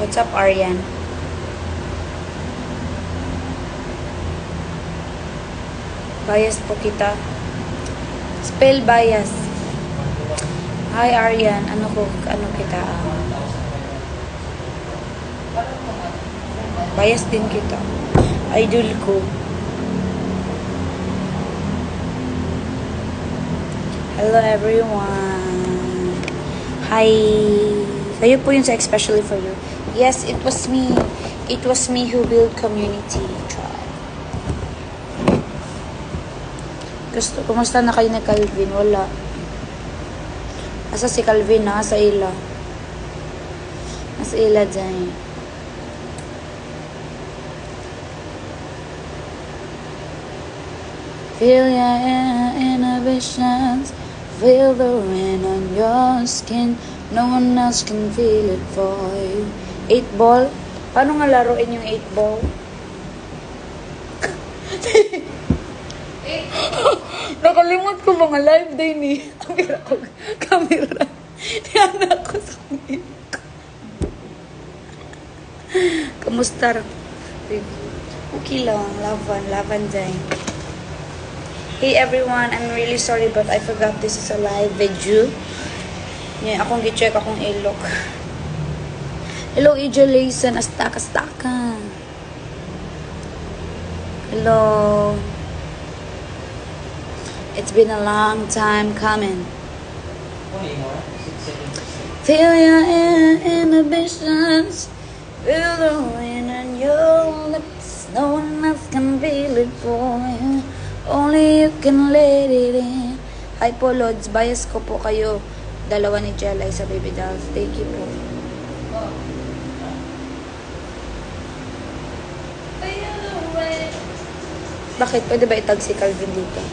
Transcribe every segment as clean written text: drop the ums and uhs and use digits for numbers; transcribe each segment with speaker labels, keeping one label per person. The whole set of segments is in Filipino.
Speaker 1: What's up, Aryan? Bias po kita. Spell bias. Hi, Aryan. Ano kita? Bias din kita. Idol ko. Hello, everyone. Hi. Kayo po yun sa especially for you. Yes, it was me. It was me who built community. Kumusta na kayo ni Calvin? Wala. Asa si Calvin? Nasa ila. Nasa ila dyan. Feel your inhibitions. Feel the rain on your skin. No one else can feel it for you. 8 ball? Paano nga laruin yung 8 ball? Nakalimot ko mga live day ni camera. Tiyanak ko sa kanya. Kamusta? Okay lang. Laban dyan. Hey everyone, I'm really sorry but I forgot this is a live video. Yeah, akong gi-check akong ilok. Hello, AJ Layson. Astaka. Hello. It's been a long time coming. Feel your inhibitions. Feel the wind on your lips. No one else can feel it for you. Only you can let it in. Hi po, Lods. Bias ko po kayo. Dalawa ni Jelay sa Baby Dolls. Thank you po. Bakit? Pwede ba itag si Calvin dito?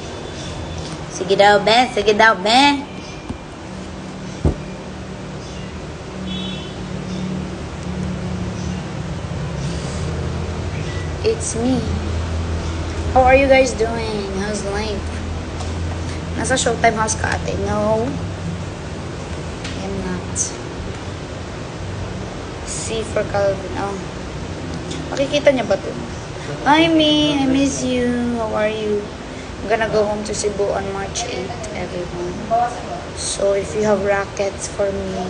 Speaker 1: Sige daw, be. Sige daw, be. It's me. How are you guys doing? How's life? Nasa Showtime house ka, ate? No. I'm not. C for Calvin. Oh. Makikita niya ba ito? Hi, me. I miss you. How are you? I'm gonna go home to Cebu on March 8th, everyone. So, if you have rockets for me,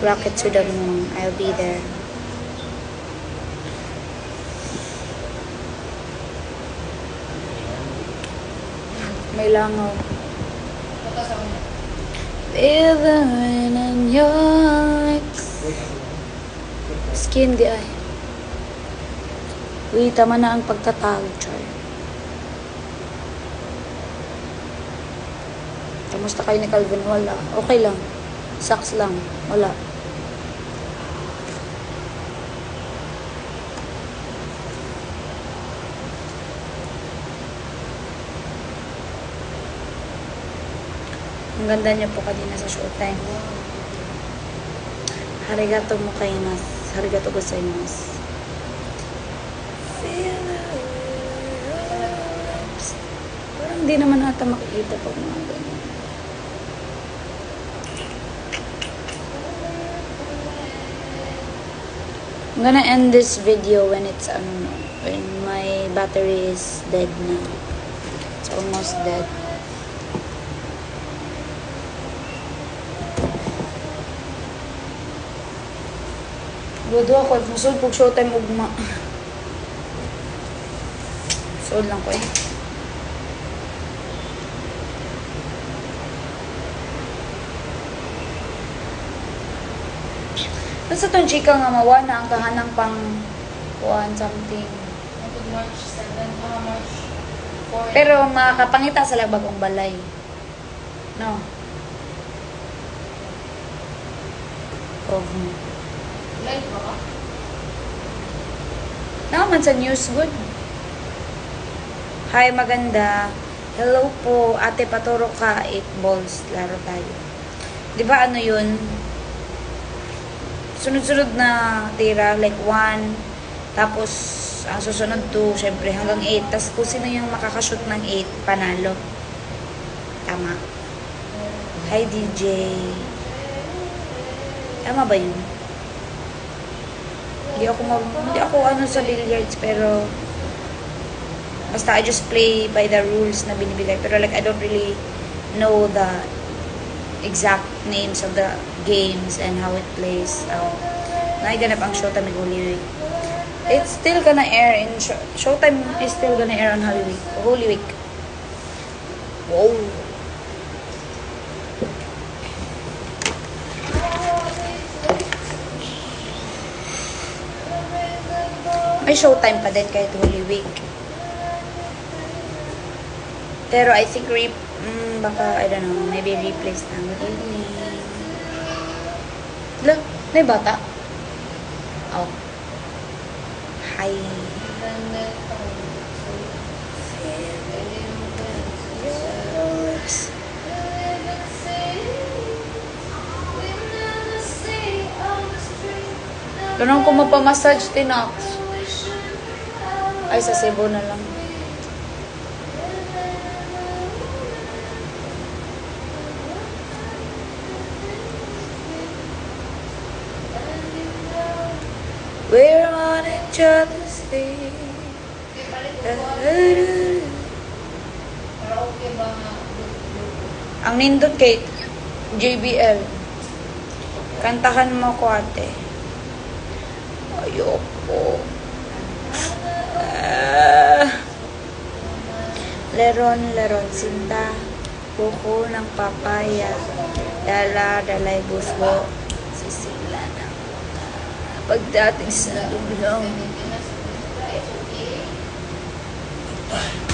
Speaker 1: rocket to the moon, I'll be there. May langaw. Feel the rain on your lips. Skin di ay. Uy, tama na ang pagtatalo, Char. Kamusta kayo ni Calvin? Wala. Okay lang. Sucks lang. Wala. Ang ganda niya po kanina sa Showtime. Arigato mo kayo mas. Arigato gozaimasu. Parang hindi naman ata makikita pag mga ganyan. I'm gonna end this video when it's when my battery is dead na. It's almost dead. Godo ako, musod pag Showtime ugma. Musod lang ko eh. Nasa itong chika nga mawa na ang kahanang pang 1 something.
Speaker 2: March 7, March 4.
Speaker 1: Pero makakapangita sa bagong balay. No?
Speaker 2: Live ba ka?
Speaker 1: Naman sa news, good. Hi, maganda. Hello po, ate, paturo ka 8 balls. Laro tayo. Di ba ano yun? Sunod-sunod na tira, like 1. Tapos, ang susunod 2, syempre hanggang 8. Tapos kung sino yung makakashoot ng 8, panalo. Tama. Hi, DJ. Tama ba yun? hindi ako ano sa billiards, pero basta I just play by the rules na binibigay. Pero like, I don't really know the exact names of the games and how it plays. Naiganap ang Showtime ng Holy Week. It's still gonna air in Showtime is still gonna air on Holy Week. Holy Week. Wow. May Showtime pa din kahit Holy Week. Pero I think baka, I don't know, maybe replace na. Good evening. Look, may bata. Oh. Hi. Ganun ko mapamassage tinax. Ay, sa Cebu na lang. We're on each other's feet. Ang nindot kay JBL. Kantahan mo ko, ate. Ayoko. Leron sinta. Buko ng papaya. Dalay busbo. Sisila ng pagdating sa duglong.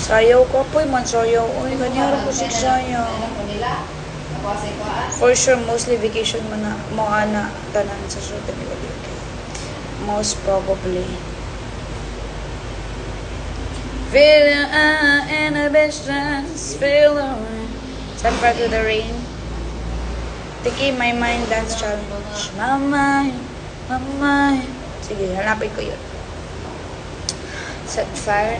Speaker 1: Sayaw ko po, man sayaw. Uy, ganyan ko sigsayaw. For sure, mostly vacation mo ana tanan sa Showtime ni Holy Week. Most probably. Feel inhibitions, feel the rain. Suffer to the rain. Tiki, my mind dance challenge. My mind. Sige, hanapin ko yun. Set fire.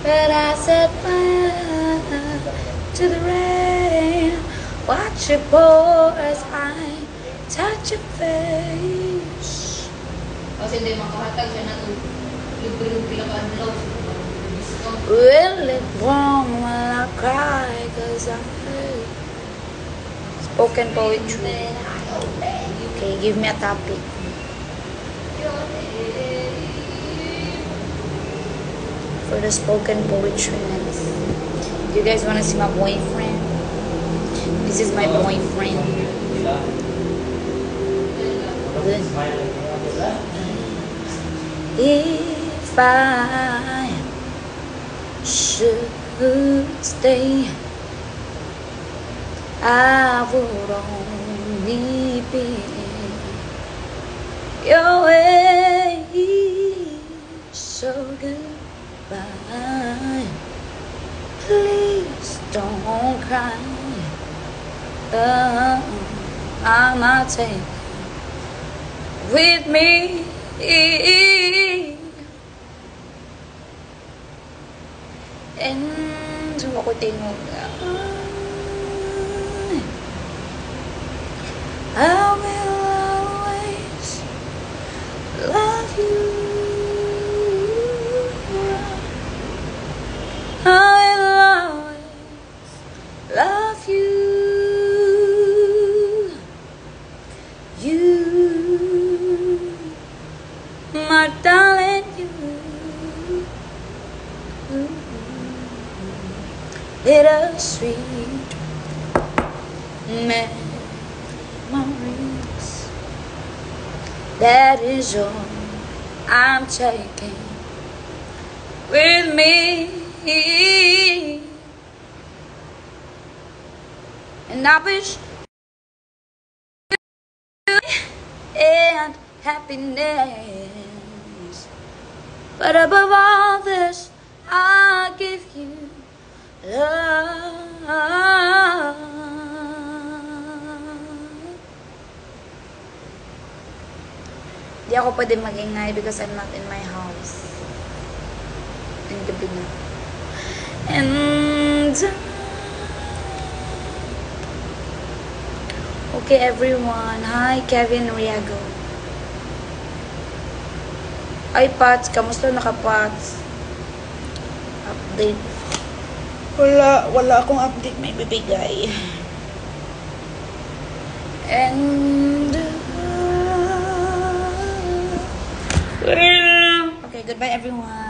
Speaker 1: But I set fire to the rain. Watch it pour as I touch your face.
Speaker 2: Kasi hindi makahatag siya ng libre-libre lang ka-adlaw.
Speaker 1: Will it wrong when I cry cause I'm free? Spoken poetry. Okay, give me a topic. For the spoken poetry next. Do you guys want to see my boyfriend? This is my boyfriend. If I should stay, I would only be your way. So goodbye. Please don't cry. I'm not taking with me. And ako tingog. I will always love you. I will always love you. You, my darling, you. Bittersweet memories. That is all I'm taking with me. And I wish and happiness, but above all this, I give you love. Di ako pwede magingay because I'm not in my house. Ang gabi na. And okay, everyone. Hi, Kevin Riago. Ay, Pats. Kamusta naka-Pats? Update. Wala akong update may bibigay. And well, okay, goodbye everyone.